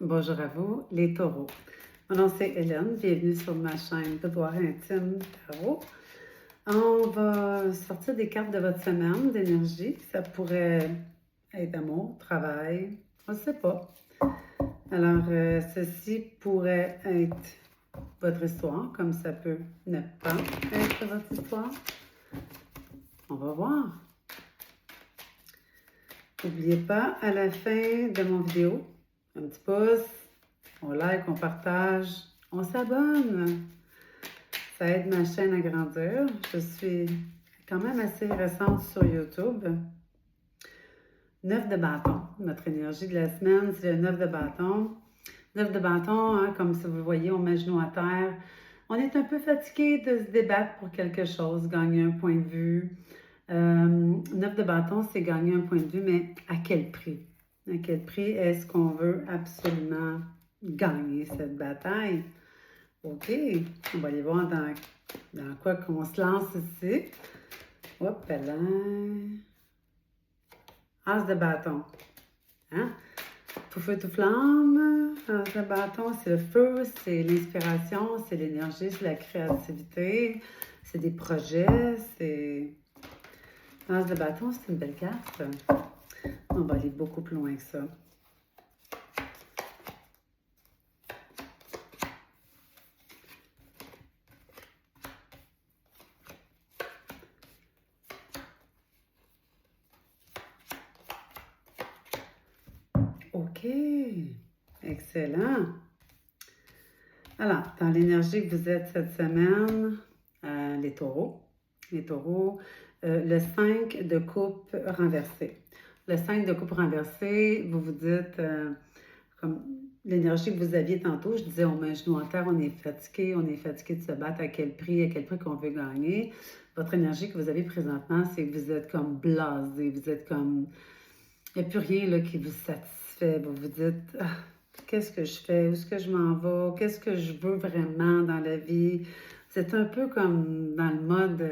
Bonjour à vous, les taureaux. Mon nom c'est Hélène, bienvenue sur ma chaîne Boudoir Intime Tarot. On va sortir des cartes de votre semaine d'énergie. Ça pourrait être amour, travail, on ne sait pas. Alors, ceci pourrait être votre histoire, comme ça peut ne pas être votre histoire. On va voir. N'oubliez pas, à la fin de mon vidéo, un petit pouce, on like, on partage, on s'abonne. Ça aide ma chaîne à grandir. Je suis quand même assez récente sur YouTube. 9 de bâton. Notre énergie de la semaine, c'est le 9 de bâton. 9 de bâton, hein, comme si vous voyez, on met le genou à terre. On est un peu fatigué de se débattre pour quelque chose, gagner un point de vue. 9 de bâton, c'est gagner un point de vue, mais à quel prix? À quel prix est-ce qu'on veut absolument gagner cette bataille? OK, on va aller voir dans quoi qu'on se lance ici. Hop là. As de bâton. Hein? Tout feu, tout flamme. As de bâton, c'est le feu, c'est l'inspiration, c'est l'énergie, c'est la créativité, c'est des projets, c'est... As de bâton, c'est une belle carte. On va aller beaucoup plus loin que ça. OK, excellent. Alors, dans l'énergie que vous êtes cette semaine, les taureaux, le 5 de coupe renversé. Le 5 de coupe renversé, vous vous dites, comme l'énergie que vous aviez tantôt, je disais, on met un genou en terre, on est fatigué de se battre, à quel prix qu'on veut gagner. Votre énergie que vous avez présentement, c'est que vous êtes comme blasé, vous êtes comme, il n'y a plus rien là, qui vous satisfait. Vous vous dites, ah, qu'est-ce que je fais? Où est-ce que je m'en vais? Qu'est-ce que je veux vraiment dans la vie? Vous êtes un peu comme dans le mode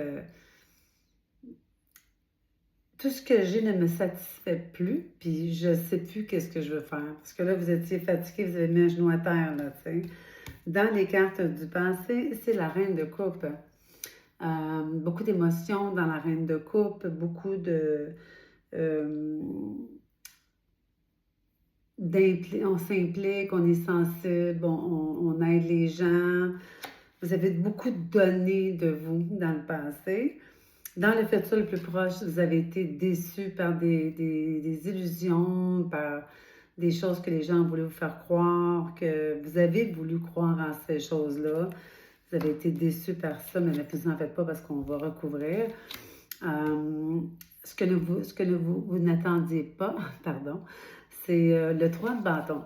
tout ce que j'ai ne me satisfait plus, puis je ne sais plus qu'est-ce que je veux faire. Parce que là, vous étiez fatigué, vous avez mis un genou à terre, là, tu sais. Dans les cartes du passé, c'est la reine de coupe. Beaucoup d'émotions dans la reine de coupe, beaucoup de... on s'implique, on est sensible, on aide les gens. Vous avez beaucoup donné de vous dans le passé. Dans le futur le plus proche, vous avez été déçu par des illusions, par des choses que les gens ont voulu vous faire croire, que vous avez voulu croire en ces choses-là. Vous avez été déçu par ça, mais ne vous en faites pas parce qu'on va recouvrir. Ce que vous n'attendiez pas, pardon, c'est le 3 de bâton.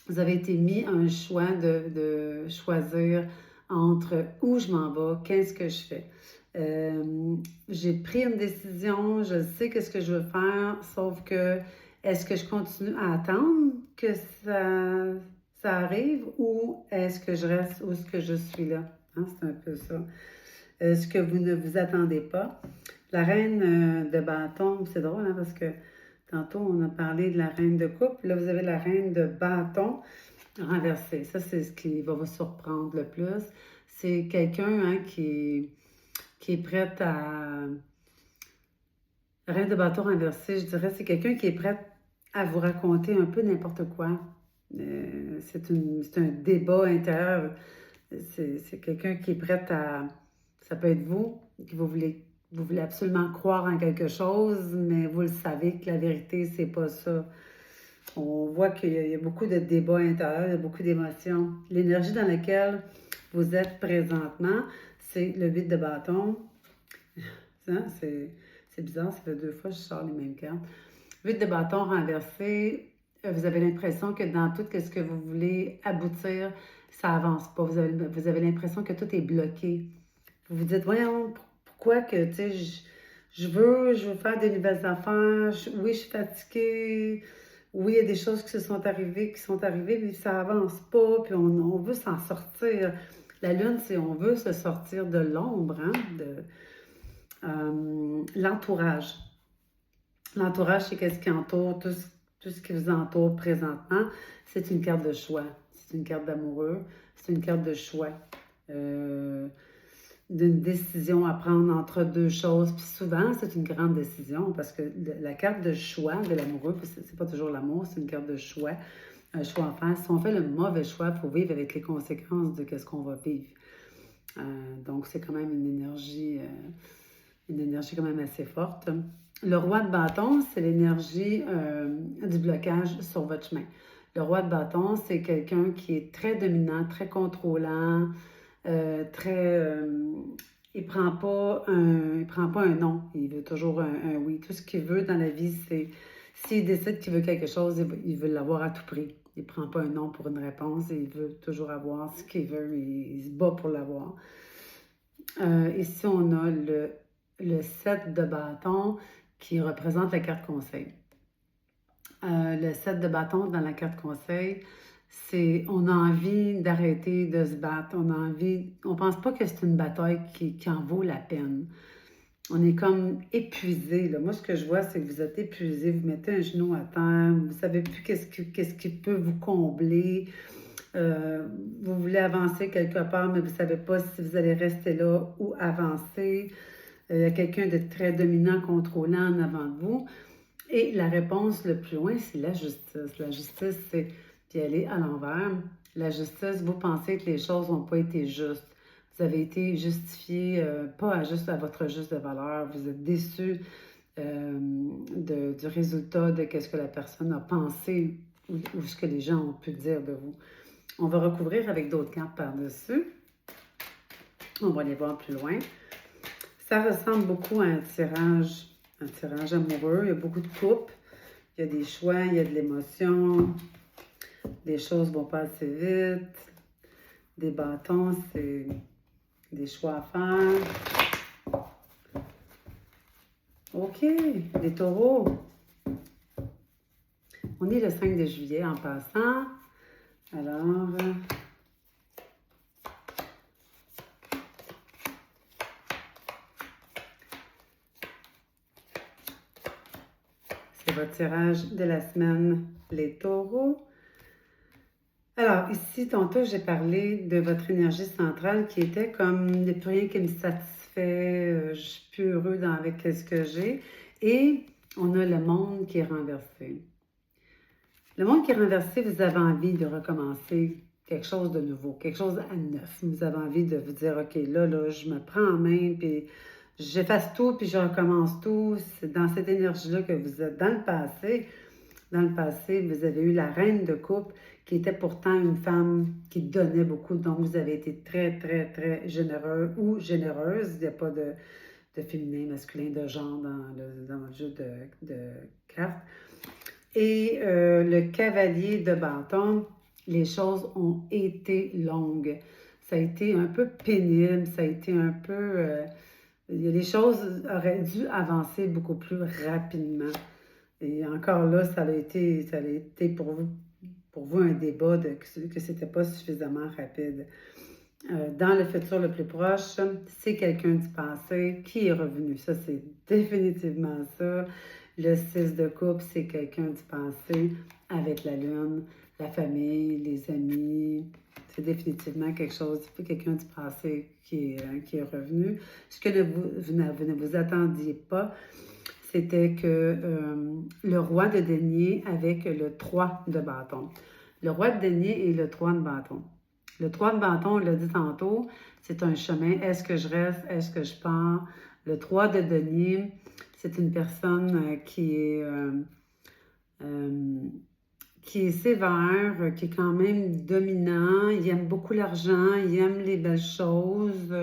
Vous avez été mis à un choix de choisir entre où je m'en vais, qu'est-ce que je fais. J'ai pris une décision, je sais qu'est-ce que je veux faire, sauf que est-ce que je continue à attendre que ça arrive ou est-ce que je reste où est-ce que je suis là? Hein, c'est un peu ça. Ce que vous ne vous attendez pas. La reine de bâton, c'est drôle hein, parce que tantôt on a parlé de la reine de coupe, là vous avez la reine de bâton renversée. Ça, c'est ce qui va vous surprendre le plus. C'est quelqu'un hein, qui est prête à... Reine de bâton renversée, je dirais, c'est quelqu'un qui est prêt à vous raconter un peu n'importe quoi. C'est un débat intérieur. C'est quelqu'un qui est prêt à... Ça peut être vous, qui vous voulez absolument croire en quelque chose, mais vous le savez que la vérité, c'est pas ça. On voit qu'il y a beaucoup de débats intérieurs, il y a beaucoup d'émotions. L'énergie dans laquelle vous êtes présentement, c'est le 8 de bâton. Hein, c'est bizarre, ça fait 2 fois que je sors les mêmes cartes. 8 de bâton renversé, vous avez l'impression que dans tout ce que vous voulez aboutir, ça avance pas. Vous avez l'impression que tout est bloqué. Vous vous dites, voyons, pourquoi que, tu sais, je veux faire des nouvelles affaires. Oui, je suis fatiguée. Oui, il y a des choses qui sont arrivées, mais ça avance pas, puis on veut s'en sortir. La lune, c'est on veut se sortir de l'ombre, hein, de l'entourage. L'entourage, c'est qu'est-ce qui entoure, tout tout ce qui vous entoure présentement, c'est une carte de choix. C'est une carte d'amoureux, c'est une carte de choix. D'une décision à prendre entre deux choses. Puis souvent, c'est une grande décision parce que la carte de choix de l'amoureux, c'est pas toujours l'amour, c'est une carte de choix, un choix à faire. Si on fait le mauvais choix, il faut vivre avec les conséquences de ce qu'on va vivre. Donc, c'est quand même une énergie quand même assez forte. Le roi de bâton, c'est l'énergie du blocage sur votre chemin. Le roi de bâton, c'est quelqu'un qui est très dominant, très contrôlant, il prend pas un non, il veut toujours un oui. Tout ce qu'il veut dans la vie, c'est s'il décide qu'il veut quelque chose, il veut l'avoir à tout prix. Il ne prend pas un non pour une réponse, il veut toujours avoir ce qu'il veut, il se bat pour l'avoir. Ici, on a le 7 de bâton qui représente la carte conseil. Le 7 de bâton dans la carte conseil, c'est on a envie d'arrêter de se battre, on pense pas que c'est une bataille qui en vaut la peine. On est comme épuisé. Là. Moi, ce que je vois, c'est que vous êtes épuisé, vous mettez un genou à terre, vous ne savez plus qu'est-ce qui peut vous combler. Vous voulez avancer quelque part, mais vous ne savez pas si vous allez rester là ou avancer. Il y a quelqu'un de très dominant, contrôlant en avant de vous. Et la réponse le plus loin, c'est la justice. La justice, c'est d'y aller à l'envers. La justice, vous pensez que les choses n'ont pas été justes. Vous avez été justifié, pas juste à votre juste valeur. Vous êtes déçu du résultat de ce que la personne a pensé ou ce que les gens ont pu dire de vous. On va recouvrir avec d'autres cartes par-dessus. On va les voir plus loin. Ça ressemble beaucoup à un tirage amoureux. Il y a beaucoup de coupes, il y a des choix, il y a de l'émotion, des choses vont pas assez vite, des bâtons, c'est des choix à faire. OK, les taureaux. On est le 5 de juillet en passant. Alors, c'est votre tirage de la semaine, les taureaux. Alors, ici, tantôt, j'ai parlé de votre énergie centrale qui était comme, il n'y a plus rien qui me satisfait, je suis plus heureux avec ce que j'ai. Et on a le monde qui est renversé. Le monde qui est renversé, vous avez envie de recommencer quelque chose de nouveau, quelque chose à neuf. Vous avez envie de vous dire, OK, là, je me prends en main, puis j'efface tout, puis je recommence tout. C'est dans cette énergie-là que vous êtes dans le passé. Dans le passé, vous avez eu la reine de coupe qui était pourtant une femme qui donnait beaucoup. Donc, vous avez été très, très, très généreux ou généreuse. Il n'y a pas de féminin, masculin, de genre dans le jeu de cartes. Et le cavalier de bâton, les choses ont été longues. Ça a été un peu pénible, ça a été un peu... les choses auraient dû avancer beaucoup plus rapidement. Et encore là, ça a été pour vous un débat que c'était pas suffisamment rapide. Dans le futur le plus proche, c'est quelqu'un du passé qui est revenu. Ça, c'est définitivement ça. Le 6 de coupe, c'est quelqu'un du passé avec la lune, la famille, les amis. C'est définitivement quelqu'un du passé qui est revenu. Ce que vous ne vous attendiez pas, c'était que le roi de denier avec le 3 de bâton. Le roi de denier et le 3 de bâton. Le 3 de bâton, on l'a dit tantôt, c'est un chemin. Est-ce que je reste? Est-ce que je pars? Le 3 de denier, c'est une personne qui est sévère, qui est quand même dominant. Il aime beaucoup l'argent, il aime les belles choses.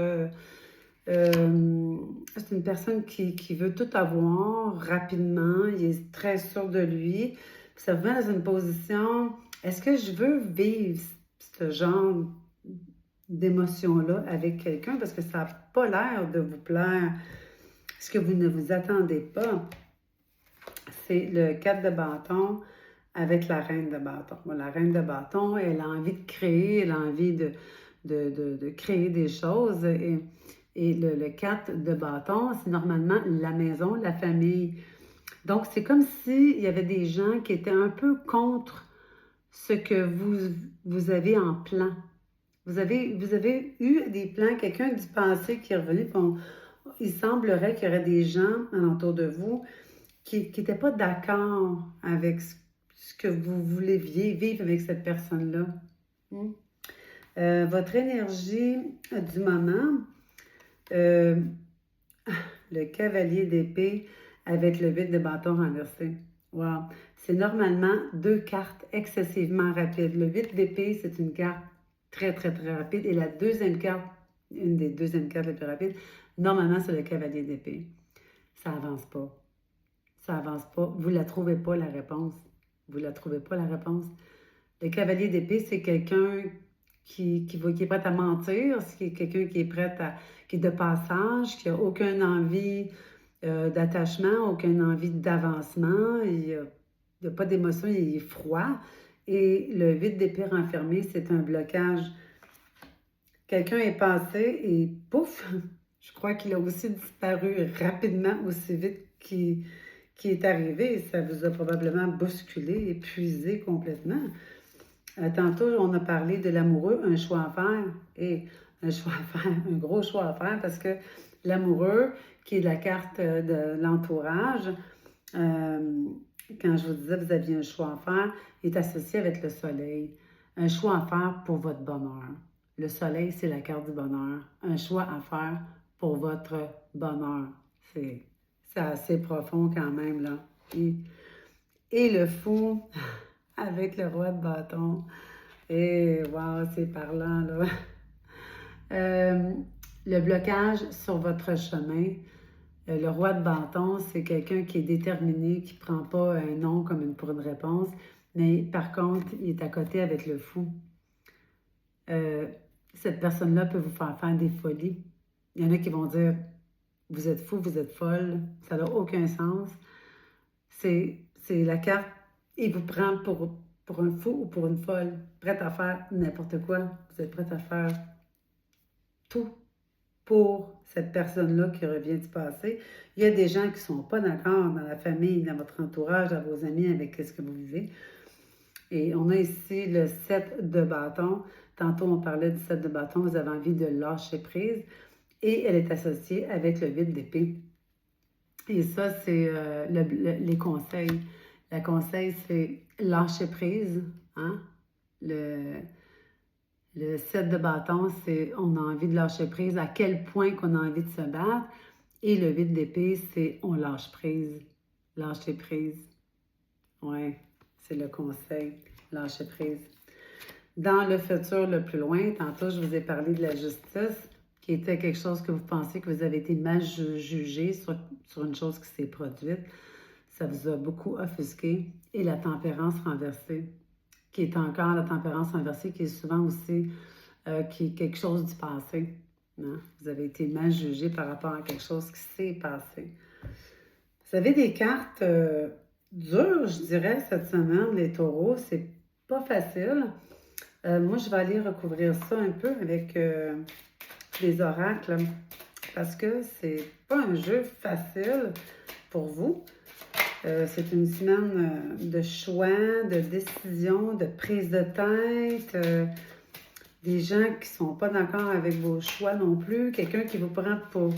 C'est une personne qui veut tout avoir rapidement. Il est très sûr de lui. Puis ça vous met dans une position, est-ce que je veux vivre ce genre d'émotion-là avec quelqu'un? Parce que ça n'a pas l'air de vous plaire. Ce que vous ne vous attendez pas, c'est le 4 de bâton avec la reine de bâton. Bon, la reine de bâton, elle a envie de créer, elle a envie de créer des choses. Et le 4 de bâton, c'est normalement la maison, la famille. Donc, c'est comme s'il y avait des gens qui étaient un peu contre ce que vous avez en plan. Vous avez eu des plans, quelqu'un du passé qui est revenu, il semblerait qu'il y aurait des gens alentour de vous qui n'étaient pas d'accord avec ce que vous voulez vivre avec cette personne-là. Votre énergie du moment, euh, le cavalier d'épée avec le 8 de bâton renversé. Wow! C'est normalement 2 cartes excessivement rapides. Le 8 d'épée, c'est une carte très, très, très rapide. Et la deuxième carte, une des deuxièmes cartes les plus rapides, normalement, c'est le cavalier d'épée. Ça avance pas. Ça avance pas. Vous ne la trouvez pas, la réponse. Vous ne la trouvez pas, la réponse. Le cavalier d'épée, c'est quelqu'un qui est prêt à mentir, c'est quelqu'un qui est prêt qui est de passage, qui n'a aucune envie d'attachement, aucune envie d'avancement, il n'a pas d'émotion, il est froid. Et le 8 d'épée renfermé, c'est un blocage. Quelqu'un est passé et pouf, je crois qu'il a aussi disparu rapidement, aussi vite qu'il est arrivé. Ça vous a probablement bousculé, épuisé complètement. Tantôt, on a parlé de l'amoureux, un choix à faire. Et un choix à faire, un gros choix à faire parce que l'amoureux, qui est la carte de l'entourage, quand je vous disais que vous aviez un choix à faire, est associé avec le soleil. Un choix à faire pour votre bonheur. Le soleil, c'est la carte du bonheur. Un choix à faire pour votre bonheur. C'est assez profond quand même, là. Et le fou, avec le roi de bâton. Et wow, c'est parlant, là. Le blocage sur votre chemin. Le roi de bâton, c'est quelqu'un qui est déterminé, qui ne prend pas un non comme pour une réponse, mais par contre, il est à côté avec le fou. Cette personne-là peut vous faire faire des folies. Il y en a qui vont dire, vous êtes fou, vous êtes folle, ça n'a aucun sens. C'est la carte, il vous prend pour un fou ou pour une folle, prête à faire n'importe quoi. Vous êtes prête à faire tout pour cette personne-là qui revient du passé. Il y a des gens qui ne sont pas d'accord dans la famille, dans votre entourage, dans vos amis, avec ce que vous vivez. Et on a ici le 7 de bâton. Tantôt, on parlait du 7 de bâton. Vous avez envie de lâcher prise. Et elle est associée avec le 8 d'épée. Et ça, c'est les conseils. Le conseil, c'est lâcher prise. Hein? Le 7 de bâton, c'est on a envie de lâcher prise, à quel point qu'on a envie de se battre. Et le 8 d'épée, c'est on lâche prise. Lâcher prise. Ouais, c'est le conseil. Lâcher prise. Dans le futur le plus loin, tantôt, je vous ai parlé de la justice, qui était quelque chose que vous pensez que vous avez été mal jugé sur une chose qui s'est produite. Ça vous a beaucoup offusqué. Et la tempérance renversée, qui est encore la tempérance renversée, qui est souvent aussi qui est quelque chose du passé. Hein? Vous avez été mal jugé par rapport à quelque chose qui s'est passé. Vous avez des cartes dures, je dirais, cette semaine, les taureaux. C'est pas facile. Moi, je vais aller recouvrir ça un peu avec les oracles parce que c'est pas un jeu facile pour vous. C'est une semaine de choix, de décision, de prise de tête, des gens qui ne sont pas d'accord avec vos choix non plus, quelqu'un qui vous prend pour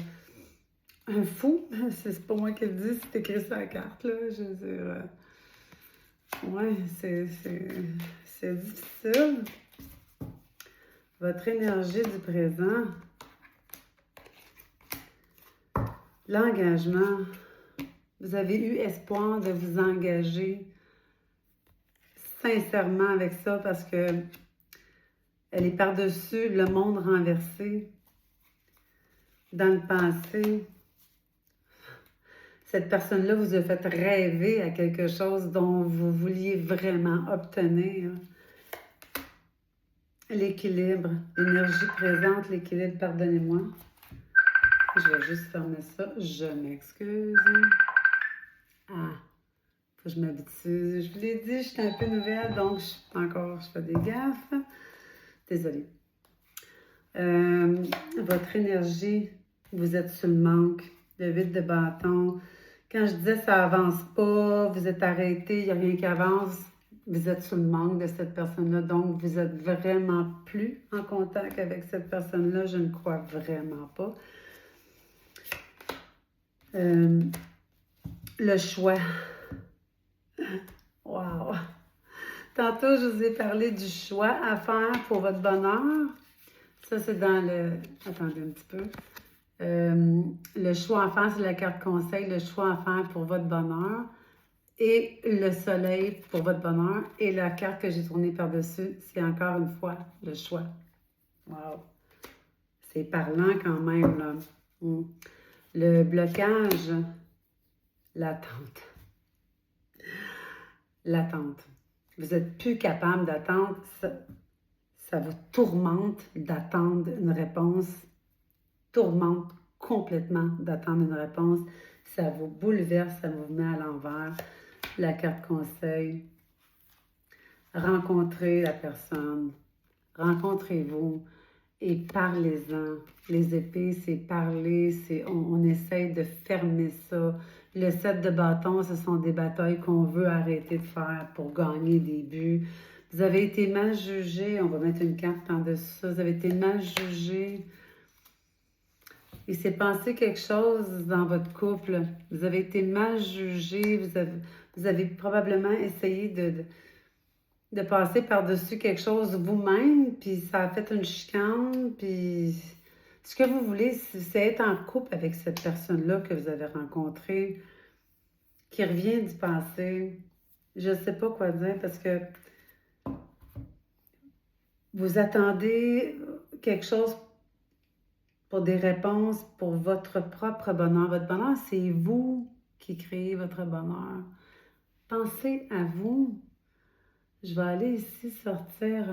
un fou. C'est pas moi qui le dis, c'est écrit sur la carte, là. Je veux dire, ouais, c'est difficile. Votre énergie du présent, l'engagement. Vous avez eu espoir de vous engager sincèrement avec ça parce que elle est par-dessus le monde renversé. Dans le passé, cette personne-là vous a fait rêver à quelque chose dont vous vouliez vraiment obtenir. L'équilibre, l'énergie présente, l'équilibre, pardonnez-moi. Je vais juste fermer ça. Je m'excuse. Ah, faut que je m'habitue. Je vous l'ai dit, je suis un peu nouvelle, donc je fais des gaffes. Désolée. Votre énergie, vous êtes sur le manque. Le 8 de bâton, Quand je disais ça avance pas, vous êtes arrêté, il n'y a rien qui avance, vous êtes sous le manque de cette personne-là, donc vous êtes vraiment plus en contact avec cette personne-là, je ne crois vraiment pas. Le choix. Wow! Tantôt, je vous ai parlé du choix à faire pour votre bonheur. Ça, c'est dans le... Attendez un petit peu. Le choix à faire, c'est la carte conseil. Le choix à faire pour votre bonheur. Et le soleil pour votre bonheur. Et la carte que j'ai tournée par-dessus, c'est encore une fois le choix. Wow! C'est parlant quand même, là. Le blocage, l'attente. L'attente. Vous n'êtes plus capable d'attendre. Ça vous tourmente d'attendre une réponse. Tourmente complètement d'attendre une réponse. Ça vous bouleverse, ça vous met à l'envers. La carte conseil. Rencontrez la personne. Rencontrez-vous et parlez-en. Les épées, c'est parler, on essaye de fermer ça. Le 7 de bâton, ce sont des batailles qu'on veut arrêter de faire pour gagner des buts. Vous avez été mal jugé, on va mettre une carte par-dessus ça, vous avez été mal jugé. Il s'est passé quelque chose dans votre couple. Vous avez été mal jugé, vous avez probablement essayé de passer par-dessus quelque chose vous-même, puis ça a fait une chicane, puis ce que vous voulez, c'est être en couple avec cette personne-là que vous avez rencontrée, qui revient du passé. Je ne sais pas quoi dire parce que vous attendez quelque chose pour des réponses pour votre propre bonheur. Votre bonheur, c'est vous qui créez votre bonheur. Pensez à vous. Je vais aller ici sortir...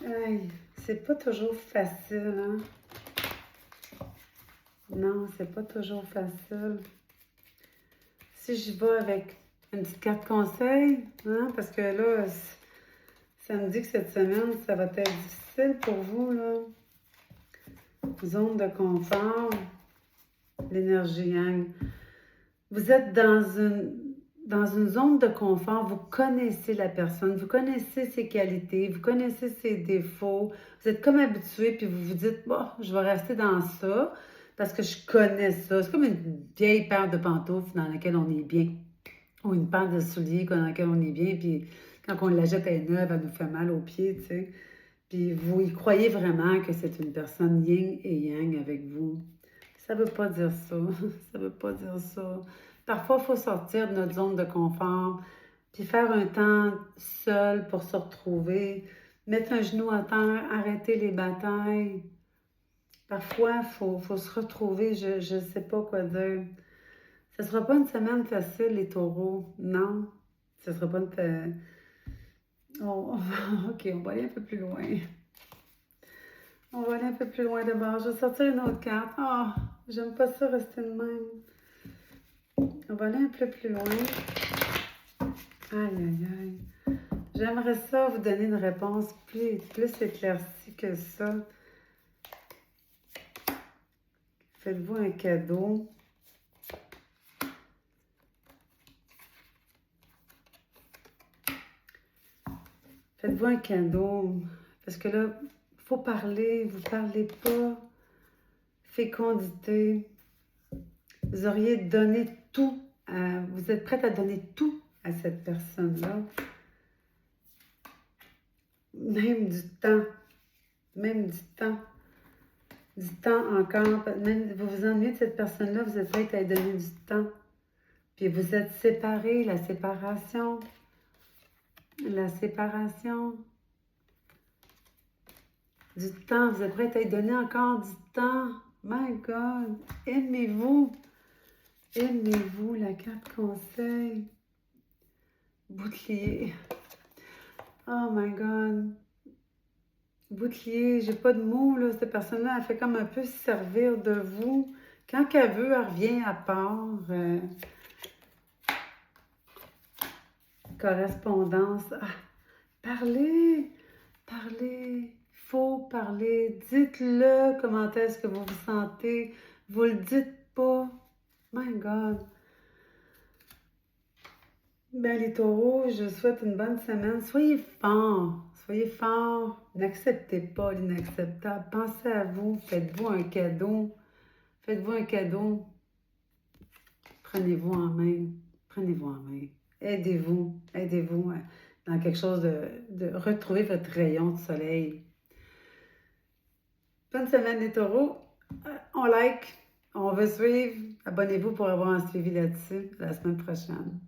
Aïe, c'est pas toujours facile, hein? Non, c'est pas toujours facile. Si je vais avec une petite carte conseil, hein? Parce que là, ça me dit que cette semaine, ça va être difficile pour vous, là. Zone de confort, l'énergie yang. Vous êtes dans une zone de confort, vous connaissez la personne, vous connaissez ses qualités, vous connaissez ses défauts, vous êtes comme habitué, puis vous vous dites, bon, je vais rester dans ça parce que je connais ça. C'est comme une vieille paire de pantoufles dans laquelle on est bien, ou une paire de souliers dans laquelle on est bien, puis quand on la jette à une neuve, elle nous fait mal aux pieds, tu sais. Puis vous y croyez vraiment que c'est une personne yin et yang avec vous. Ça ne veut pas dire ça. Ça ne veut pas dire ça. Parfois, il faut sortir de notre zone de confort, puis faire un temps seul pour se retrouver, mettre un genou à terre, arrêter les batailles. Parfois, il faut se retrouver, je ne sais pas quoi dire. Ce ne sera pas une semaine facile, les taureaux. Non, ce ne sera pas une... OK, on va aller un peu plus loin. On va aller un peu plus loin d'abord. Je vais sortir une autre carte. Ah, j'aime pas ça rester de même. On va aller un peu plus loin. Aïe, aïe, aïe. J'aimerais ça vous donner une réponse plus éclaircie que ça. Faites-vous un cadeau. Faites-vous un cadeau. Parce que là, il faut parler. Vous ne parlez pas. Fécondité. Vous auriez donné tout. Vous êtes prête à donner tout à cette personne-là. Même du temps. Même du temps. Du temps encore. Même vous vous ennuyez de cette personne-là, vous êtes prête à lui donner du temps. Puis vous êtes séparés, la séparation. La séparation. Du temps, vous êtes prête à lui donner encore du temps. My God, aimez-vous. Aimez-vous, la carte conseil. Bouclier. Oh my God. Bouclier, j'ai pas de mots, là. Cette personne-là, elle fait comme un peu se servir de vous. Quand elle veut, elle revient à part. Correspondance. Ah, parlez, parlez. Faut parler. Dites-le comment est-ce que vous vous sentez. Vous le dites pas. My God. Ben, les taureaux, je vous souhaite une bonne semaine. Soyez forts. Soyez forts. N'acceptez pas l'inacceptable. Pensez à vous. Faites-vous un cadeau. Faites-vous un cadeau. Prenez-vous en main. Prenez-vous en main. Aidez-vous. Aidez-vous dans quelque chose de retrouver votre rayon de soleil. Bonne semaine, les taureaux. On like. On veut suivre. Abonnez-vous pour avoir un suivi là-dessus la semaine prochaine.